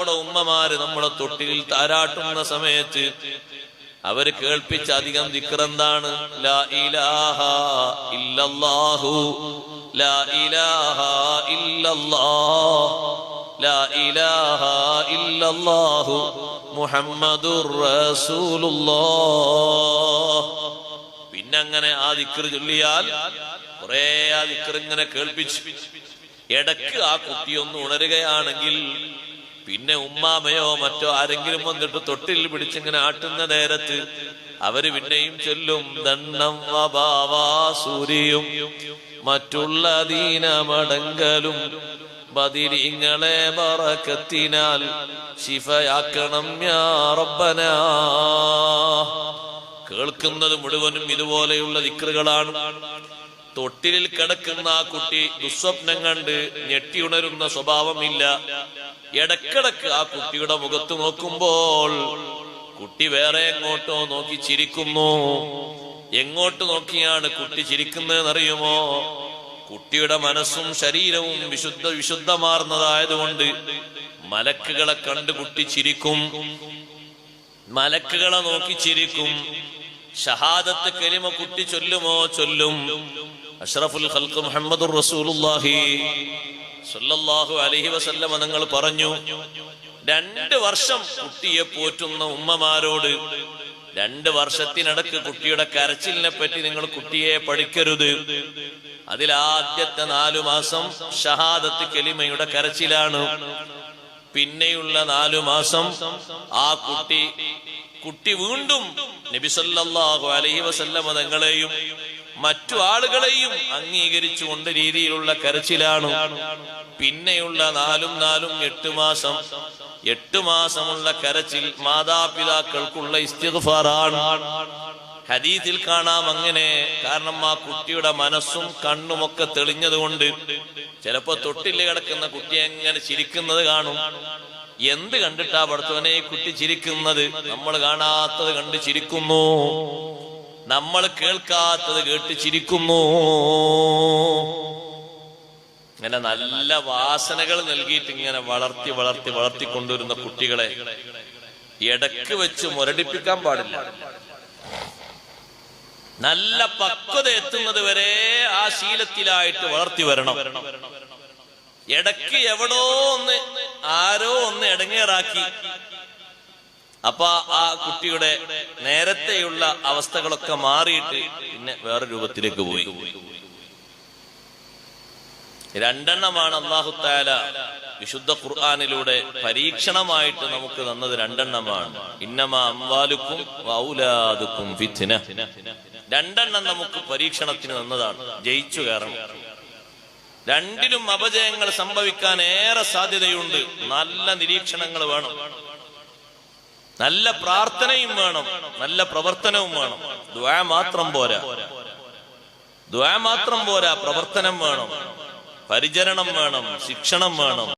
നമ്മുടെ ഉമ്മമാര് നമ്മളെ തൊട്ടിൽ താരാട്ടുന്ന സമയത്ത് അവര് കേൾപ്പിച്ച അധികം ദിക്ർ എന്താണ്? ലാ ഇലാഹ ഇല്ലല്ലാഹു, ലാ ഇലാഹ ഇല്ലല്ലാഹ്, ലാ ഇലാഹ ഇല്ലല്ലാഹു മുഹമ്മദുർ റസൂലുള്ളാഹ്. പിന്നങ്ങനെ ആ ദിക്ർ ചൊല്ലിയാൽ കുറെ ആ ദിക്ർ ഇങ്ങനെ കേൾപ്പിച്ചു. ഇടക്ക് ആ കുട്ടിയൊന്ന് ഉണരുകയാണെങ്കിൽ പിന്നെ ഉമ്മാമയോ മറ്റോ ആരെങ്കിലും വന്നിട്ട് തൊട്ടിൽ പിടിച്ചിങ്ങനെ ആട്ടുന്ന നേരത്ത് അവര് പിന്നെയും ചൊല്ലും ദണ്ണം വബാവാ സൂരിയും മറ്റുള്ള ദീനമടങ്കലും ബദിരിങ്ങളെ ബറക്കത്തിനാൽ ശിഫയാക്കണം യാ റബ്ബനാ. കേൾക്കുന്നത് മുഴുവനും ഇതുപോലെയുള്ള ദിക്റുകളാണ്. തൊട്ടിലിൽ കിടക്കുന്ന ആ കുട്ടി ദുസ്വപ്നം കണ്ട് ഞെട്ടിയുണരുന്ന സ്വഭാവമില്ല. ഇടക്കിടക്ക് ആ കുട്ടിയുടെ മുഖത്ത് നോക്കുമ്പോൾ കുട്ടി വേറെ എങ്ങോട്ടോ നോക്കി ചിരിക്കുന്നു. എങ്ങോട്ട് നോക്കിയാണ് കുട്ടി ചിരിക്കുന്നതെന്നറിയുമോ? കുട്ടിയുടെ മനസ്സും ശരീരവും വിശുദ്ധമാർന്നതായതുകൊണ്ട് മലക്കുകളെ കണ്ട് കുട്ടി ചിരിക്കും. മലക്കുകളെ നോക്കി ചിരിക്കും. ഷഹാദത്ത് കലിമ കുട്ടി ചൊല്ലുമോ? ചൊല്ലും. അഷ്റഫുൽ ഖൽഖ് മുഹമ്മദുർ റസൂലുള്ളാഹി സ്വല്ലല്ലാഹു അലൈഹി വസല്ലം തങ്ങൾ പറഞ്ഞു, 2 വർഷം കുട്ടിയെ പോറ്റുന്ന ഉമ്മമാരോട് 2 വർഷത്തിനിടക്ക് കുട്ടിയുടെ കരച്ചിലിനെ പറ്റി നിങ്ങൾ കുട്ടിയെ പഠിക്കരുത്. അതിലാദ്യത്തെ 4 മാസം ഷഹാദത്ത് കലിമയുടെ കരച്ചിലാണ്. പിന്നെയുള്ള 4 മാസം ആ കുട്ടി വീണ്ടും നബി സല്ലല്ലാഹു അലൈഹി വസല്ലം തങ്ങളെയും മറ്റു ആളുകളെയും അംഗീകരിച്ചുകൊണ്ട് രീതിയിലുള്ള കരച്ചിലാണ്. പിന്നെയുള്ള 4 8 മാസം 8 മാസമുള്ള കരച്ചിൽ മാതാപിതാക്കൾക്കുള്ള ഇസ്തിഗ്ഫാറാണ്. ഹദീസിൽ കാണാം അങ്ങനെ. കാരണം ആ കുട്ടിയുടെ മനസ്സും കണ്ണുമൊക്കെ തെളിഞ്ഞതുകൊണ്ട് ചിലപ്പോ തൊട്ടില് കിടക്കുന്ന കുട്ടി എങ്ങനെ ചിരിക്കുന്നത് കാണും. എന്ത് കണ്ടിട്ടാ പടച്ചോനെ കുട്ടി ചിരിക്കുന്നത്? നമ്മൾ കാണാത്തത് കണ്ട് ചിരിക്കുന്നു, നമ്മൾ കേൾക്കാത്തത് കേട്ട് ചിരിക്കുന്നു. ഇങ്ങനെ നല്ല വാസനകൾ നൽകിയിട്ട് ഇങ്ങനെ വളർത്തിക്കൊണ്ടുവരുന്ന കുട്ടികളെ ഇടക്ക് വെച്ച് മുരടിപ്പിക്കാൻ പാടില്ല. നല്ല പക്വത എത്തുന്നത് വരെ ആ ശീലത്തിലായിട്ട് വളർത്തി വരണം. ഇടക്ക് എവിടോ ആരോ ഒന്ന് ഇടങ്ങേറാക്കി, അപ്പൊ ആ കുട്ടിയുടെ നേരത്തെയുള്ള അവസ്ഥകളൊക്കെ മാറിയിട്ട് പിന്നെ വേറെ രൂപത്തിലേക്ക് പോയി. 2 അല്ലാഹു തആല വിശുദ്ധ ഖുർആനിലൂടെ പരീക്ഷണമായിട്ട് നമുക്ക് തന്നത് 2 ഇന്നമാ അംവാലുക്കും വഔലാദുക്കും ഫിത്ന. 2 നമുക്ക് പരീക്ഷണത്തിന് തന്നതാണ്. ജയിച്ചു കയറണം. 2ലും അപജയങ്ങൾ സംഭവിക്കാൻ ഏറെ സാധ്യതയുണ്ട്. നല്ല നിരീക്ഷണങ്ങൾ വേണം, നല്ല പ്രാർത്ഥനയും വേണം, നല്ല പ്രവർത്തനവും വേണം. ദുആ മാത്രം പോരാ, പ്രവർത്തനം വേണം, പരിചരണം വേണം, ശിക്ഷണം വേണം.